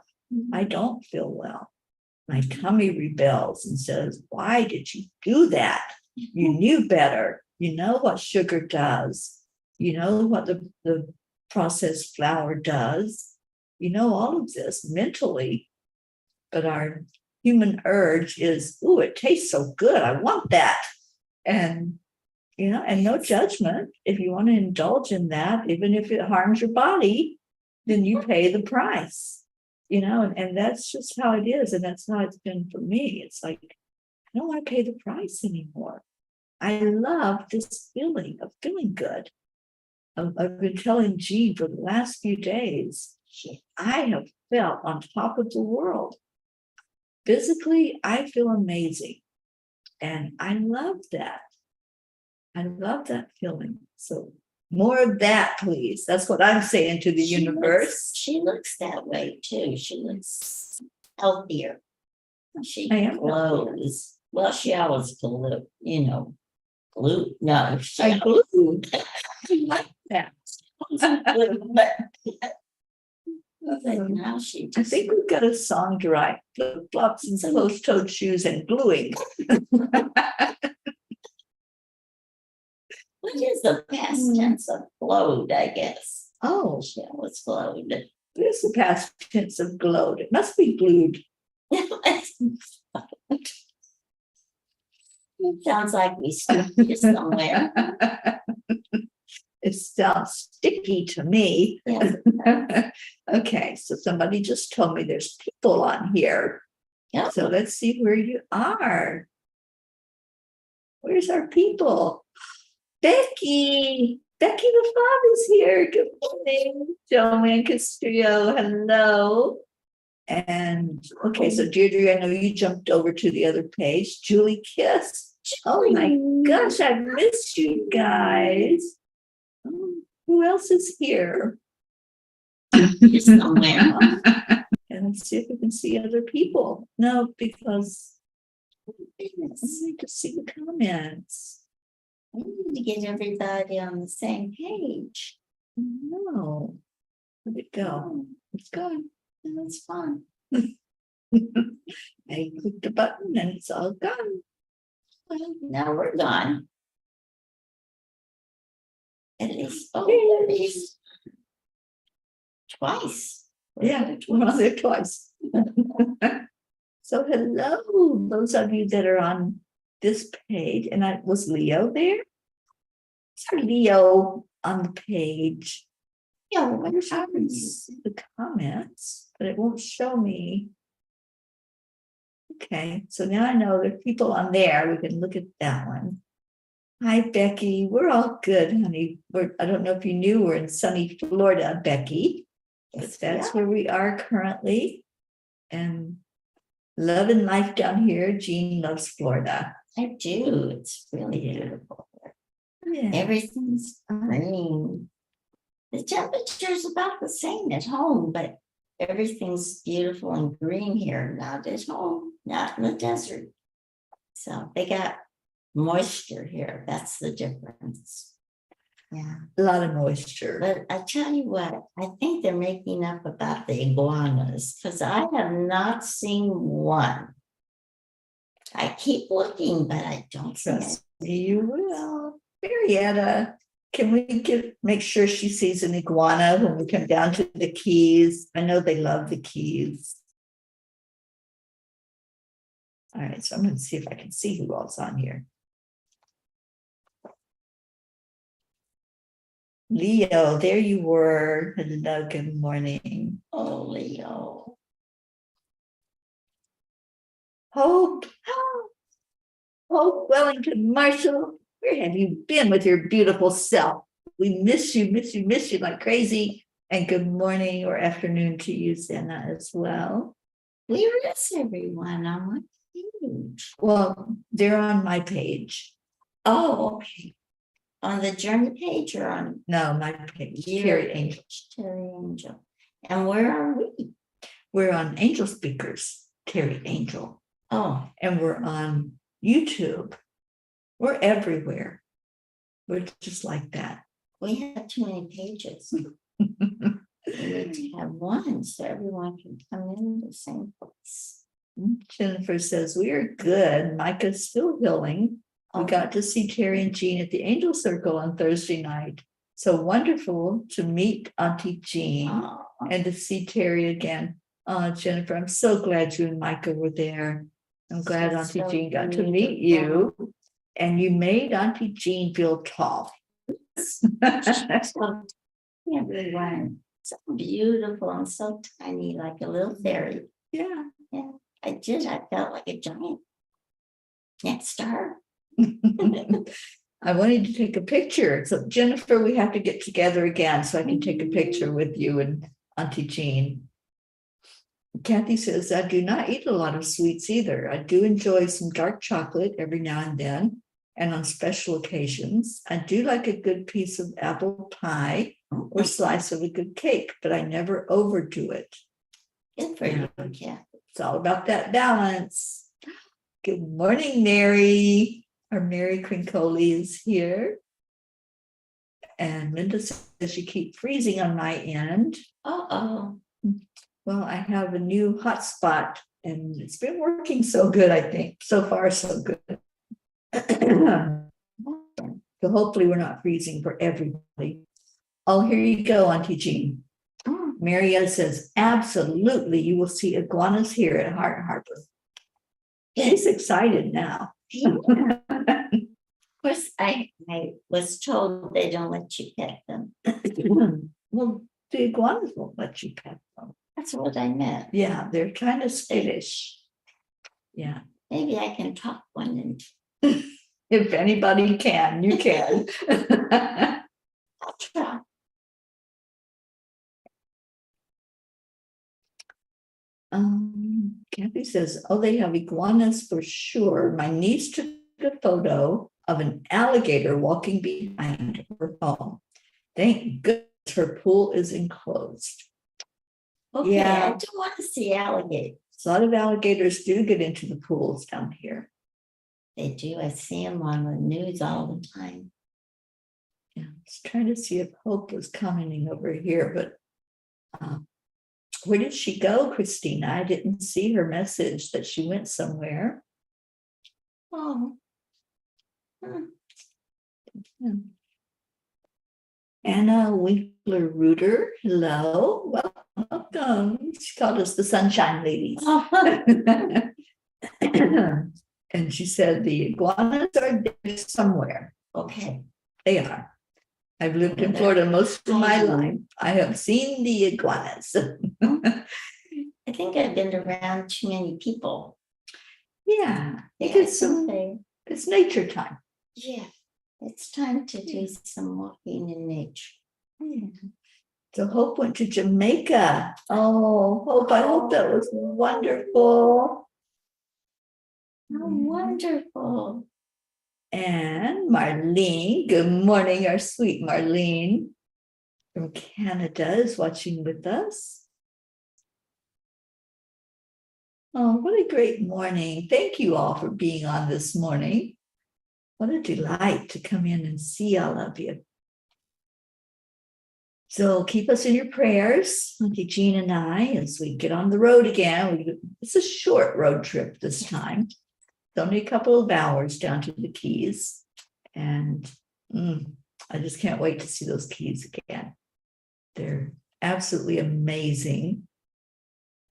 I don't feel well. My tummy rebels and says, why did you do that? You knew better. You know what sugar does. You know what the processed flour does. You know all of this mentally. But our human urge is, ooh, it tastes so good. I want that. And and no judgment. If you want to indulge in that, even if it harms your body, then you pay the price. And that's just how it is. And that's how it's been for me. It's like, I don't want to pay the price anymore. I love this feeling of feeling good. I've been telling Jean for the last few days, I have felt on top of the world. Physically, I feel amazing. And I love that. I love that feeling. So more of that, please. That's what I'm saying to the universe. She looks that way too. She looks healthier. She I am glows. Well, she always glowed, glue. No, she I glued. I like that. But now she I just, think we've got a song to write. Flip-flops and closed-toed shoes and gluing. what is the past tense of glowed, I guess. Oh, She always glowed. there's the past tense of glowed. It must be glued. Sounds like we stuck you somewhere. It sounds sticky to me. Yes. Okay, so somebody just told me there's people on here. Yeah. So let's see where you are. Where's our people? Becky the father's here. Good morning. Joanne Castillo, hello. And okay, so Deirdre, I know you jumped over to the other page. Julie Kiss. Oh my gosh, I missed you guys. Who else is here? Just somewhere. And let's see if we can see other people. No, because I Goodness. need to see the comments. We need to get everybody on the same page. No. Where'd it go? It's gone. That's fun. I clicked the button and it's all gone. Well, now we're gone. At least twice. Yeah, we're on there twice. So hello, those of you that are on this page, and I was Leo there. Is there Leo on the page? Yeah, I wish I could see the comments, but it won't show me. Okay, so now I know there's people on there. We can look at that one. Hi, Becky. We're all good, honey. I don't know if you knew we're in sunny Florida, Becky. But that's where we are currently. And loving life down here. Jean loves Florida. I do. It's really beautiful. Yeah. Everything's green. The temperature's about the same at home, but everything's beautiful and green here, not at home, not in the desert. So they got moisture here. That's the difference. Yeah. A lot of moisture. But I tell you what, I think they're making up about the iguanas because I have not seen one. I keep looking, but I don't see it. Trust me, you will. Marietta, can we make sure she sees an iguana when we come down to the Keys? I know they love the Keys. All right, so I'm going to see if I can see who else on here. Leo, there you were. Hello, good morning. Oh, Leo. Hope Wellington, Marshall, where have you been with your beautiful self? We miss you like crazy. And good morning or afternoon to you, Zena, as well. Where is everyone on what page? Well, they're on my page. Oh, okay. On the journey page or on No, my page, your Teri Angel. page? Teri Angel. And where are we? We're on Angel Speakers, Teri Angel. Oh, And we're on YouTube. We're everywhere. We're just like that. we have too many pages. We need to have one so everyone can come in the same place. Jennifer says, we are good. Micah's still healing. We Oh. got to see Teri and Jean at the Angel Circle on Thursday night. So wonderful to meet Auntie Jean Oh, and to see Teri again. Jennifer, I'm so glad you and Micah were there. I'm glad She's Auntie so Jean got to meet you. And you made Auntie Jean feel tall. so everyone, so beautiful and so tiny, like a little fairy. Yeah. Yeah, I felt like a giant next to her. I wanted to take a picture. So Jennifer, we have to get together again so I can take a picture with you and Auntie Jean. Kathy says, I do not eat a lot of sweets either. I do enjoy some dark chocolate every now and then, and on special occasions. I do like a good piece of apple pie or slice of a good cake, but I never overdo it. Good for you, Kathy. It's all about that balance. Good morning, Mary. Our Mary Crincoli is here. And Linda says you keep freezing on my end. Uh-oh. Well, I have a new hotspot and it's been working so good, I think. So far, so good. So hopefully we're not freezing for everybody. Oh, here you go, Auntie Jean. Marietta says, absolutely, you will see iguanas here at Heart Harbor. She's excited now. Of course, I was told they don't let you pet them. Well, the iguanas won't let you pet them. That's what I meant. Yeah, they're kind of skittish. Yeah. Maybe I can talk one into. If anybody can, you can. I'll try. Kathy says, oh, they have iguanas for sure. My niece took a photo of an alligator walking behind her home. Thank goodness her pool is enclosed. Okay, Yeah. I don't want to see alligators. A lot of alligators do get into the pools down here. They do. I see them on the news all the time. Yeah, I was trying to see if Hope was commenting over here, but where did she go, Christina? I didn't see her message that she went somewhere. Oh. Anna Winkler-Reuter, hello, welcome. She called us the Sunshine Ladies. And she said the iguanas are there somewhere. Okay. They are. I've lived in Florida most of my life. I have seen the iguanas. I think I've been around too many people. Yeah, Yeah, it's nature time. yeah, it's time to do some walking in nature. Yeah. So Hope went to Jamaica. Oh, Hope, I hope that was wonderful. How wonderful. And Marlene, good morning, our sweet Marlene from Canada is watching with us. Oh, what a great morning. Thank you all for being on this morning. What a delight to come in and see all of you. So keep us in your prayers, Auntie Jean and I, as we get on the road again. It's a short road trip this time. It's only a couple of hours down to the Keys. And I just can't wait to see those Keys again. They're absolutely amazing.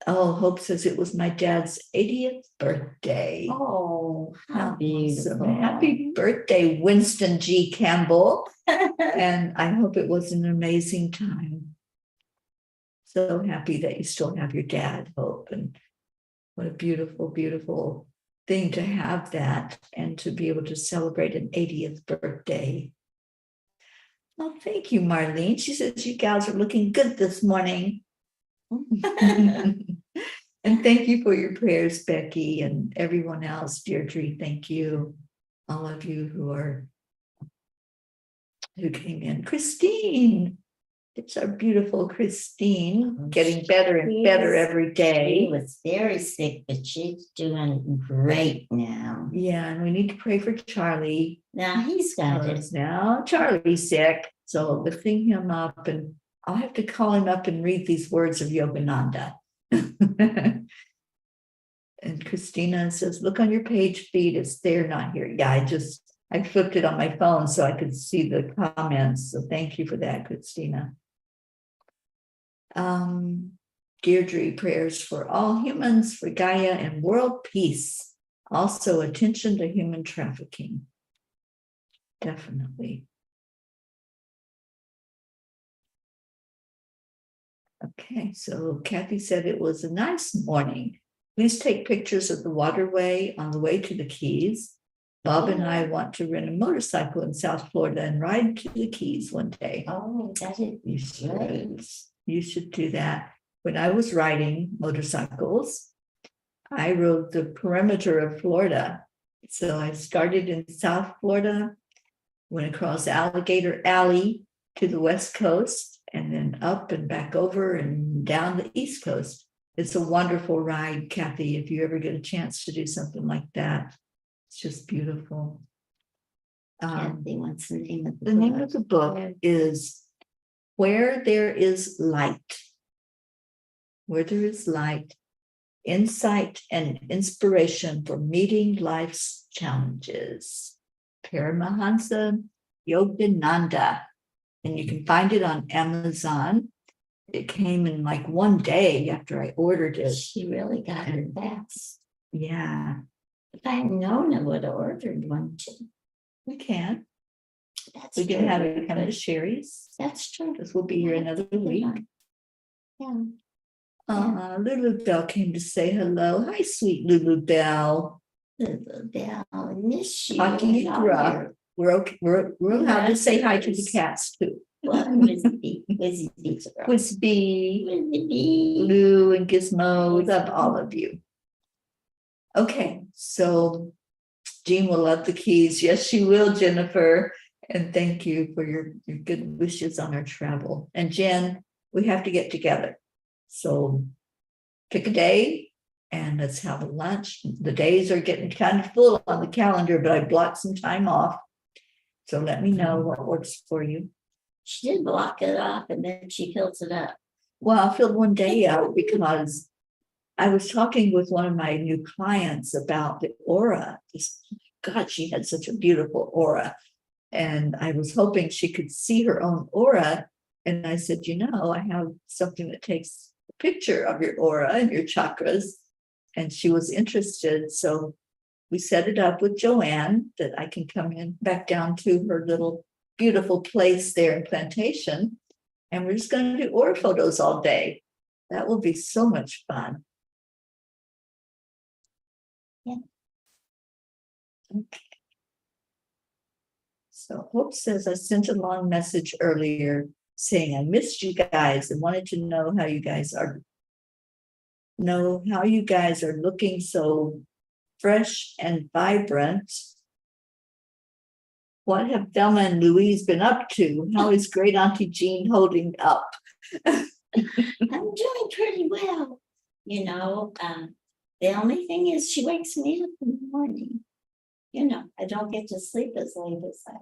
Oh, Hope says it was my dad's 80th birthday. Oh, how beautiful. Happy birthday, Winston G. Campbell. And I hope it was an amazing time. So happy that you still have your dad, Hope. And what a beautiful, beautiful thing to have that and to be able to celebrate an 80th birthday. Well, thank you, Marlene. She says you gals are looking good this morning. And thank you for your prayers, Becky, and everyone else. Deirdre, thank you. All of you who came in. Christine, it's our beautiful Christine, getting better and better every She day. was very sick, but she's doing great now. Yeah, and we need to pray for Charlie. Now he's got it. Because now Charlie's sick, so lifting him up, and I'll have to call him up and read these words of Yogananda. And Christina says, look on your page feed, it's there, not here. Yeah, I flipped it on my phone so I could see the comments. So thank you for that, Christina. Deirdre, prayers for all humans, for Gaia and world peace. Also attention to human trafficking. Definitely. Okay, so Kathy said it was a nice morning. Please take pictures of the waterway on the way to the Keys. Bob and I want to rent a motorcycle in South Florida and ride to the Keys one day. Oh, that is great. You should do that. When I was riding motorcycles, I rode the perimeter of Florida. So I started in South Florida, went across Alligator Alley to the West Coast, and then up and back over and down the East Coast. It's a wonderful ride, Kathy, if you ever get a chance to do something like that. It's just beautiful. Kathy wants the name of The name of the book is Where There Is Light. Where There Is Light, Insight and Inspiration for Meeting Life's Challenges. Paramahansa Yogananda. And you can find it on Amazon. It came in like one day after I ordered it. She really got it fast. Yeah, If I had known, I would have ordered one too. we can. That's We can true. have it come to Sherry's. That's true. Because we'll be here another week. Yeah. Lulu Bell came to say hello. Hi, sweet Lulu Bell. Little Bell, I miss you. Talking You're through here. We're okay. We're allowed to say hi to the Yes. cats too. Well, Wizzy, Wizzy, Whispy, Wizzy. Lou, and Gizmo. Love all of you. Okay, so Jean will love the Keys. Yes, she will, Jennifer. And thank you for your good wishes on our travel. And Jen, we have to get together. So pick a day and let's have a lunch. The days are getting kind of full on the calendar, but I blocked some time off. So let me know what works for you. She did block it off and then she fills it up. Well, I filled one day out because I was talking with one of my new clients about the aura. God, she had such a beautiful aura. And I was hoping she could see her own aura. And I said, I have something that takes a picture of your aura and your chakras. And she was interested. So we set it up with Joanne that I can come in back down to her little beautiful place there in Plantation. And we're just going to do aura photos all day. That will be so much fun. Yeah. Okay. So Hope says, I sent a long message earlier saying I missed you guys and wanted to know how you guys are looking so fresh and vibrant. What have Thelma and Louise been up to? How is great Auntie Jean holding up? I'm doing pretty well. The only thing is she wakes me up in the morning. I don't get to sleep as late as I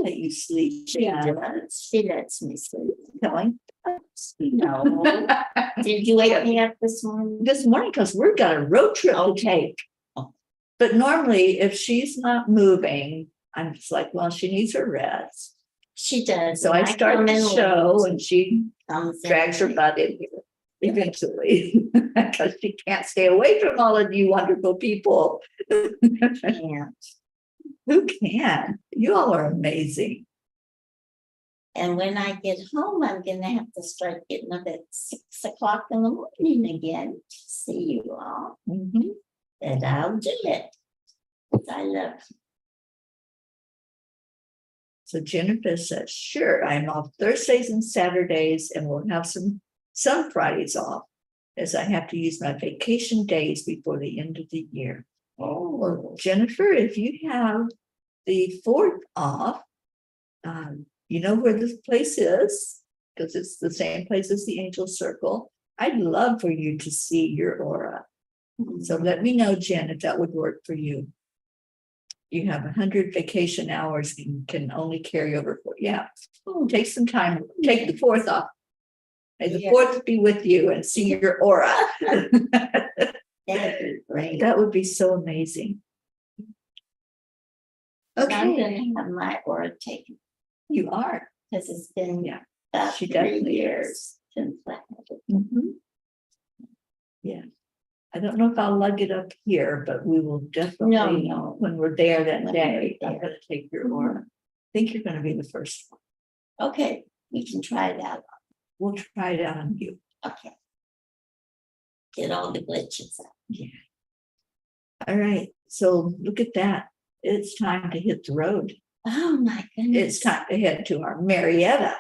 Let you sleep. She does. She lets me sleep. Telling. No. Did you wake me up this morning? This morning, because we've got a road trip to take. Oh. But normally, if she's not moving, I'm just like, well, she needs her rest. She does. So I start the show and she drags her butt in here eventually because she can't stay away from all of you wonderful people. can't. Who can? You all are amazing. And when I get home, I'm going to have to start getting up at 6 o'clock in the morning again to see you all. Mhm. And I'll do it. I love So Jennifer says, sure, I'm off Thursdays and Saturdays, and we'll have some Fridays off, as I have to use my vacation days before the end of the year. Well, Jennifer, if you have the 4th off, you know where this place is, because it's the same place as the Angel Circle. I'd love for you to see your aura. So let me know, Jen, if that would work for you. You have 100 vacation hours and can only carry over for, take some time, take the 4th off. May the 4th be with you and see your aura. that'd be great. That would be so amazing. I'm Okay, gonna have my aura taken you are. because it's been about She 3 definitely years since I had it. Mhm. Yeah, I don't know if I'll lug it up here, but we will definitely, No. when we're there that When day, we're I'm there. gonna take your aura. I think you're gonna be the first one. Okay, we can try it out. We'll try it out on you. Okay. Get all the glitches out. All right, so look at that. It's time to hit the road. Oh my goodness. It's time to head to our Marietta.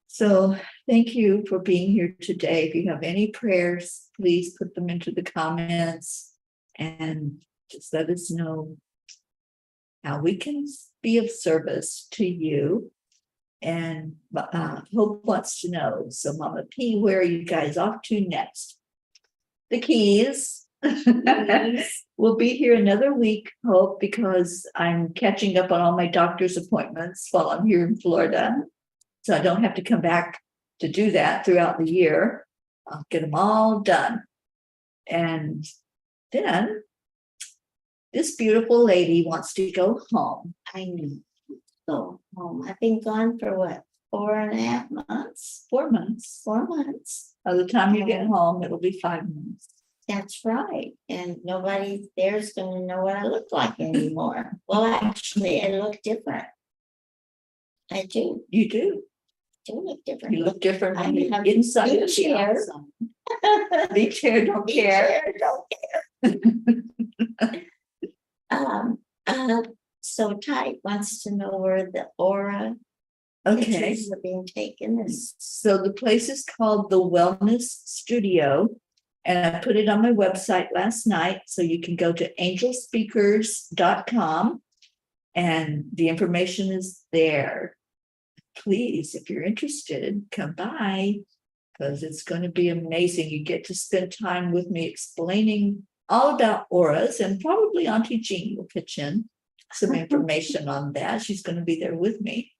So thank you for being here today. If you have any prayers, please put them into the comments and just let us know how we can be of service to you. And Hope wants to know, so Mama P, where are you guys off to next? The Keys. We'll be here another week, Hope, because I'm catching up on all my doctor's appointments while I'm here in Florida. So I don't have to come back to do that throughout the year. I'll get them all done. And then this beautiful lady wants to go home. I need to go home. I've been gone for what, 4.5 months? 4 months. 4 months. By the time you get home, it'll be 5 months. That's right. And nobody there's going to know what I look like anymore. Well, actually, I look different. I do. You do. Look different. You look different I when you're have inside the beach hair. outside. Beach hair, don't Beach care. hair, don't care. So Ty wants to know where the aura Okay. pictures are being taken. Is So the place is called the Wellness Studio. And I put it on my website last night. So you can go to angelspeakers.com and the information is there. Please, if you're interested, come by because it's going to be amazing. You get to spend time with me explaining all about auras, and probably Auntie Jean will pitch in some information on that. She's going to be there with me.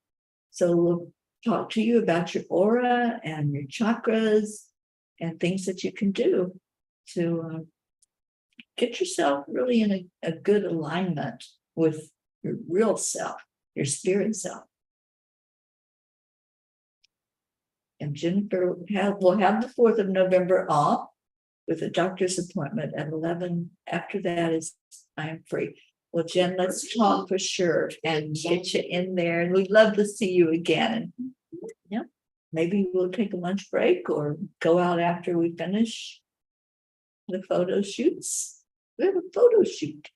So we'll talk to you about your aura and your chakras and things that you can do to get yourself really in a good alignment with your real self, your spirit self. And Jennifer will have the 4th of November off with a doctor's appointment at 11. After that I am free. Well, Jen, let's talk for sure and get you in there. And we'd love to see you again. Yeah, maybe we'll take a lunch break or go out after we finish the photo shoots. We have a photo shoot.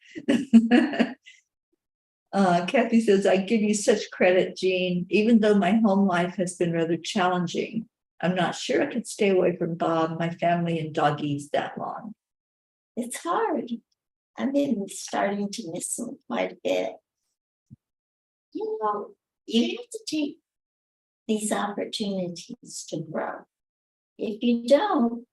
Kathy says, I give you such credit, Jean. Even though my home life has been rather challenging, I'm not sure I could stay away from Bob, my family, and doggies that long. it's hard. I've been starting to miss them quite a bit. You know, you have to take these opportunities to grow. If you don't,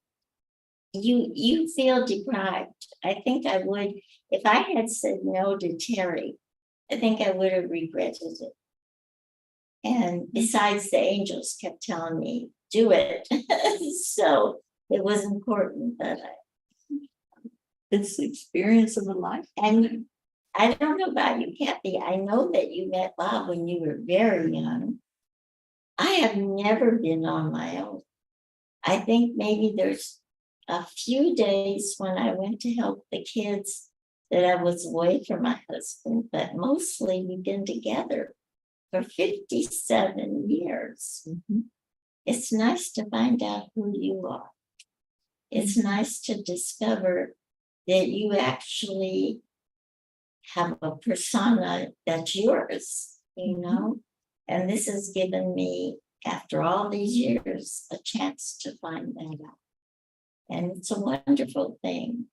you feel deprived. I think I would, if I had said no to Teri, I think I would have regretted it. And besides, the angels kept telling me, do it. So it was important that It's the experience of a life. and I don't know about you, Kathy. I know that you met Bob when you were very young. I have never been on my own. I think maybe there's a few days when I went to help the kids that I was away from my husband, but mostly we've been together for 57 years. Mhm. It's nice to find out who you are. It's nice to discover that you actually have a persona that's yours, you know? And this has given me, after all these years, a chance to find that out. And it's a wonderful thing.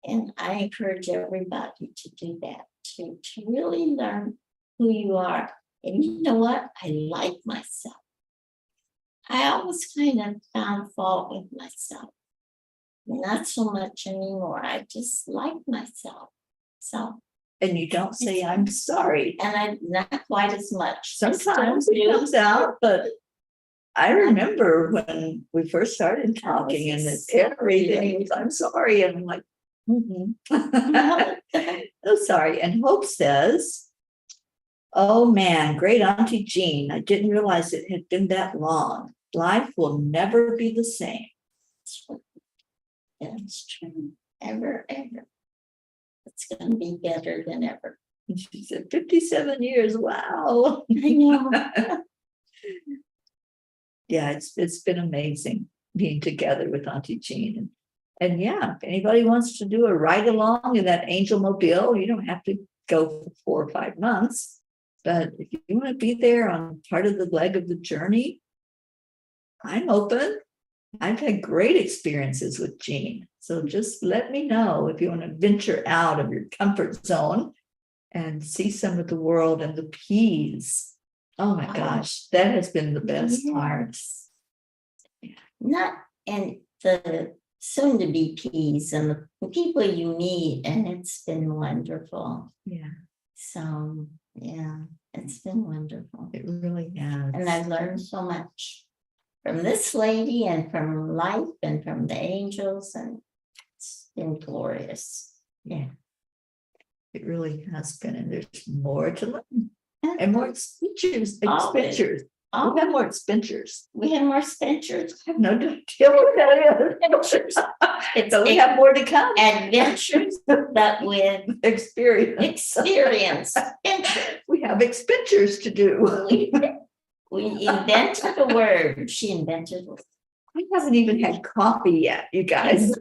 And I encourage everybody to do that, to really learn who you are. And you know what? I like myself. I always kind of found fault with myself. Not so much anymore. I just like myself. So, And you don't say, I'm sorry. and I'm not quite as much. Sometimes it comes out, but I remember when we first started talking and everything was, I'm sorry. And I'm like, oh, sorry. And Hope says, oh man, great Auntie Jean. I didn't realize it had been that long. Life will never be the same. That's true. Ever. It's going to be better than ever. And she said, 57 years. Wow. I know. Yeah, it's been amazing being together with Auntie Jean. And yeah, if anybody wants to do a ride along in that Angel Mobile, you don't have to go for 4 or 5 months. But if you want to be there on part of the leg of the journey, I'm open. I've had great experiences with Jean. So just let me know if you want to venture out of your comfort zone and see some of the world and the peas. Oh my gosh, that has been the best part. Not and the soon to be peas and the people you meet, and it's been wonderful. Yeah. So yeah, it's been wonderful. It really has. And I've learned so much from this lady and from life and from the angels, and it's been glorious. Yeah. It really has been, and there's more to learn. And more expenditures. We have more expenditures. We have more Spencers. I have no idea what that is. So we have more to come. Adventures, but with Experience. We have expenditures to do. We invented a word. She invented it. I haven't even had coffee yet, you guys.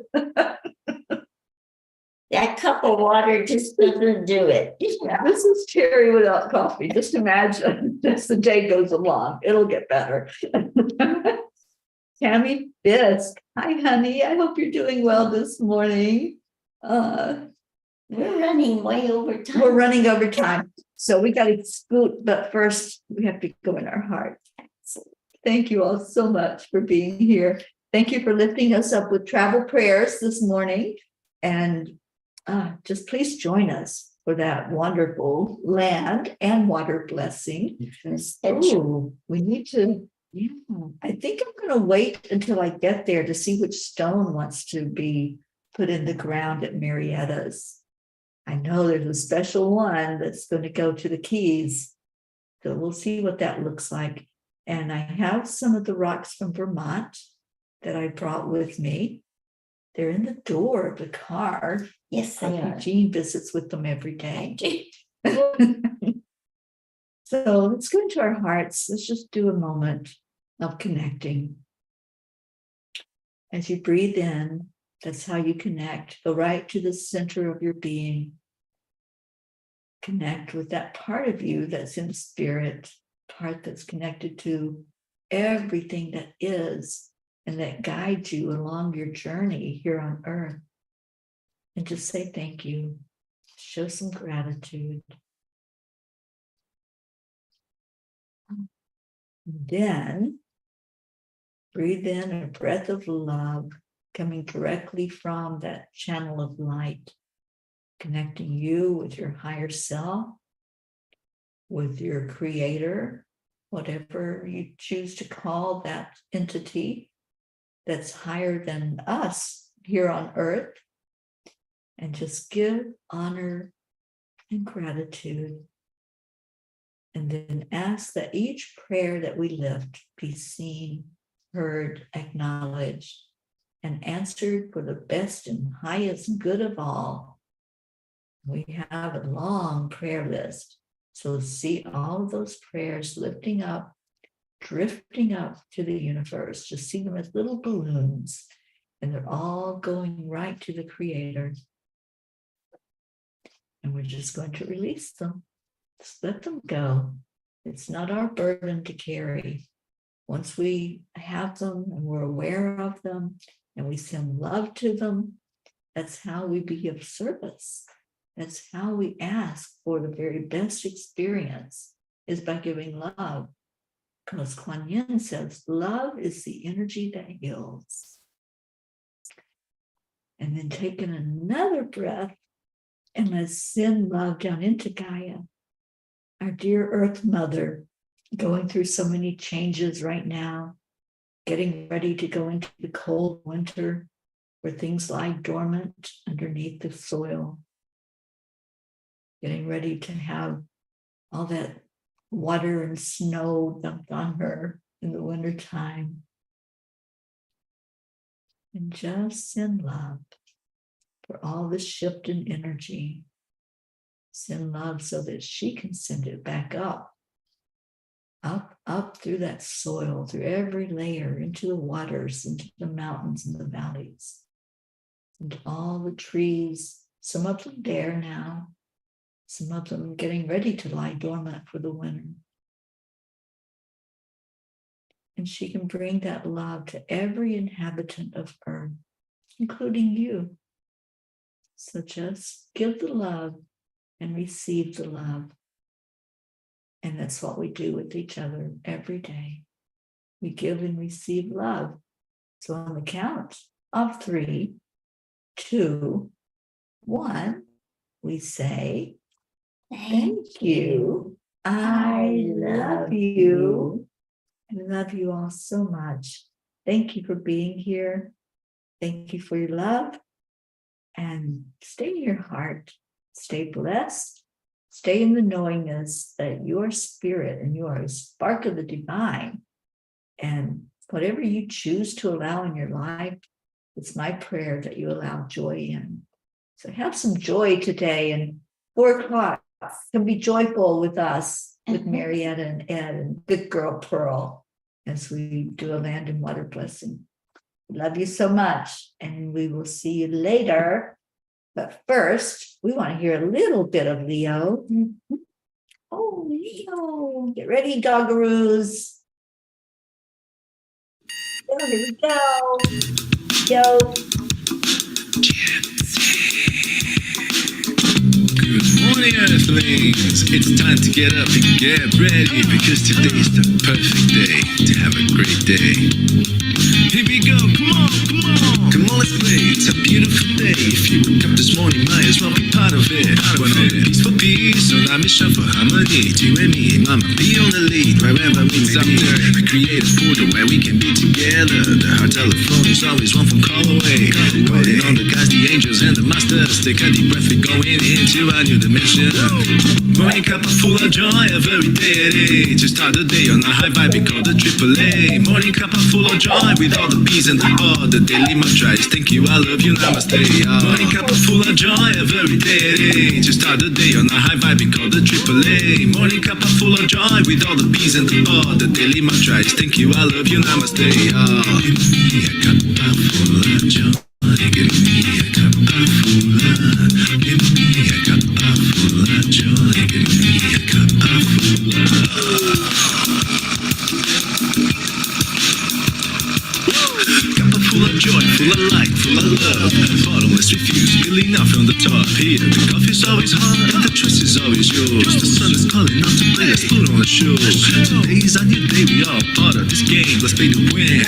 That cup of water just doesn't do it. Yeah, this is Teri without coffee. Just imagine as the day goes along, it'll get better. Tammy Fisk. Hi, honey. I hope you're doing well this morning. We're running way over time. We're running over time. So we got to scoot, but first we have to go in our heart. Thank you all so much for being here. Thank you for lifting us up with travel prayers this morning. And just please join us for that wonderful land and water blessing. Oh, we need to, I think I'm going to wait until I get there to see which stone wants to be put in the ground at Marietta's. I know there's a special one that's going to go to the Keys. So we'll see what that looks like. And I have some of the rocks from Vermont that I brought with me. They're in the door of the car. Yes, they are. Jean visits with them every day. So let's go into our hearts. Let's just do a moment of connecting. As you breathe in, that's how you connect. Go right to the center of your being. Connect with that part of you that's in spirit, part that's connected to everything that is and that guides you along your journey here on earth. And just say thank you. Show some gratitude. Then breathe in a breath of love coming directly from that channel of light, connecting you with your higher self, with your creator, whatever you choose to call that entity that's higher than us here on earth. And just give honor and gratitude. And then ask that each prayer that we lift be seen, heard, acknowledged, and answered for the best and highest good of all. We have a long prayer list. So see all of those prayers lifting up, drifting up to the universe. Just see them as little balloons. And they're all going right to the Creator. And we're just going to release them. Just let them go. It's not our burden to carry. Once we have them and we're aware of them and we send love to them, that's how we be of service. That's how we ask for the very best experience, is by giving love. Because Kuan Yin says, love is the energy that heals. And then taking another breath, and let's send love down into Gaia, our dear Earth Mother, going through so many changes right now, getting ready to go into the cold winter where things lie dormant underneath the soil, getting ready to have all that water and snow dumped on her in the wintertime. And just send love for all the shift in energy. Send love so that she can send it back up through that soil, through every layer, into the waters, into the mountains and the valleys, into all the trees. Some of them bare now, some of them getting ready to lie dormant for the winter. And she can bring that love to every inhabitant of Earth, including you. So just give the love and receive the love. And that's what we do with each other every day. We give and receive love. So on the count of 3, 2, 1, we say, thank you. I love you. I love you all so much. Thank you for being here. Thank you for your love. And stay in your heart. Stay blessed. Stay in the knowingness that your spirit and you are a spark of the divine. And whatever you choose to allow in your life, it's my prayer that you allow joy in. So have some joy today. And 4 o'clock, come be joyful with us, with Marietta and Ed and Good Girl Pearl, as we do a land and water blessing. Love you so much. And we will see you later. But first, we want to hear a little bit of Leo. Oh, Leo. Get ready, doggaroos. Oh, here we go. Yo. Good morning, Earthlings. It's time to get up and get ready, because today is the perfect day to have a great day. Here we go, come on, come on. Come on, let's play, it's a beautiful day. If you woke up this morning, might as well be part of it. One on the peace for peace, on our mission for harmony. You and me, mama, be on the lead, wherever we may be. We create a portal where we can be together. The heart telephone is always one phone call away. Calling on the guys, the angels and the masters. Take a deep breath, we're going into a new dimension. Morning Cuppa Fulla Joy, every day at 8. To start the day on a high vibe, we call the AAA. Morning Cuppa Fulla Joy, with all the P's and the pod. The daily mantra is thank you, I love you, namaste. Morning Cuppa Fulla Joy, every day at 8. To start the day on a high vibe, we call the AAA. Morning Cuppa Fulla Joy, with all the P's and the pod. The daily mantra is thank you, I love you, namaste. Give me a cuppa full of joy. Give me a cuppa full of. Give me a cuppa full of joy. Give me a cuppa full of. Cuppa full of joy, full of light, full of love. Bottomless refuse, spilling out from the top. Here, the coffee's always hot and the choice is always yours. The sun is calling out to play, let's put on a show. Today's a new day, we all part of this game. Let's play to win.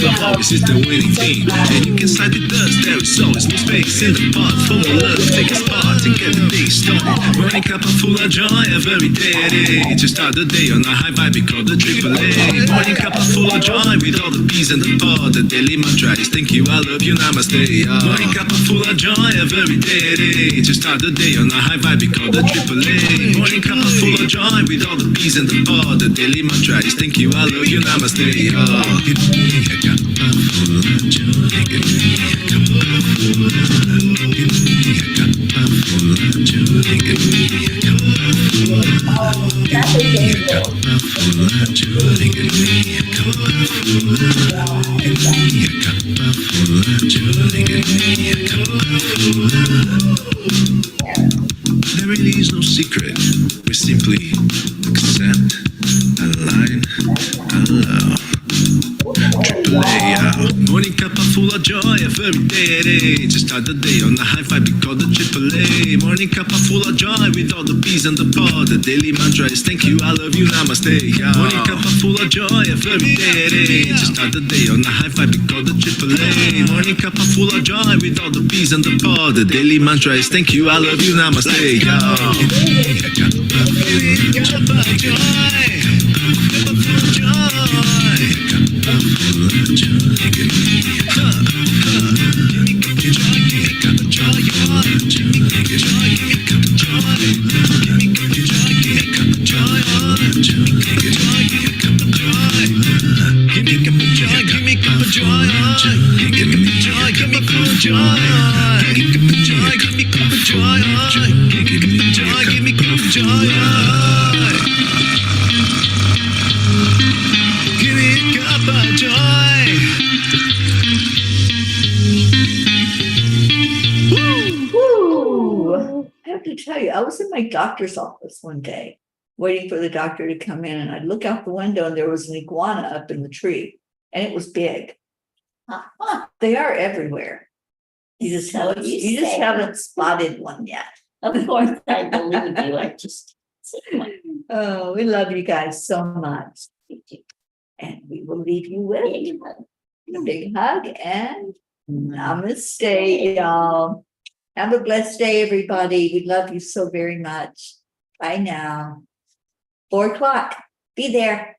Love always is the winning team. And you can slide with us, there is always no space in the pot. Full of love, take a spot and get the day started. Morning Cuppa Fulla Joy, every day at 8. To start the day on a high vibe, we call the AAA. Morning Cuppa Fulla Joy, with all the P's and the pod. The daily mantra is thank you, I love you, namaste. Morning Cuppa Fulla Joy, every day at 8. To start the day on a high vibe, we call the AAA. Morning Cuppa Fulla Joy, with all the P's and the pod. The daily mantra is thank you, I love you, namaste. Give me a cuppa full of joy. Give me a cuppa full of. Give me a cuppa full of joy. Give me a cuppa full of. Give me a cuppa full of joy. Give me a cuppa full of. Give me a cuppa full of joy. Give me a cuppa full of. There secret. We simply accept, align, allow. Morning Cuppa Fulla Joy every day. Just start the day on the high five, we call the AAA. Morning Cuppa Fulla Joy with all the peas and the pod. The daily mantra is thank you, I love you, namaste. Morning Cuppa Fulla Joy every day. Just start the day on the high five, we call the AAA. Morning Cuppa Fulla Joy with all the peas and the pod. The daily mantra is thank you, I love you, namaste. Cuppa Joy. I have to tell you, I was in my doctor's office one day, waiting for the doctor to come in, and I look out the window and there was an iguana up in the tree, and it was big. They are everywhere. You just haven't spotted one yet. Of course, I believe you. I just. Oh, we love you guys so much. And we will leave you with a big hug and namaste, y'all. Have a blessed day, everybody. We love you so very much. Bye now. 4 o'clock. Be there.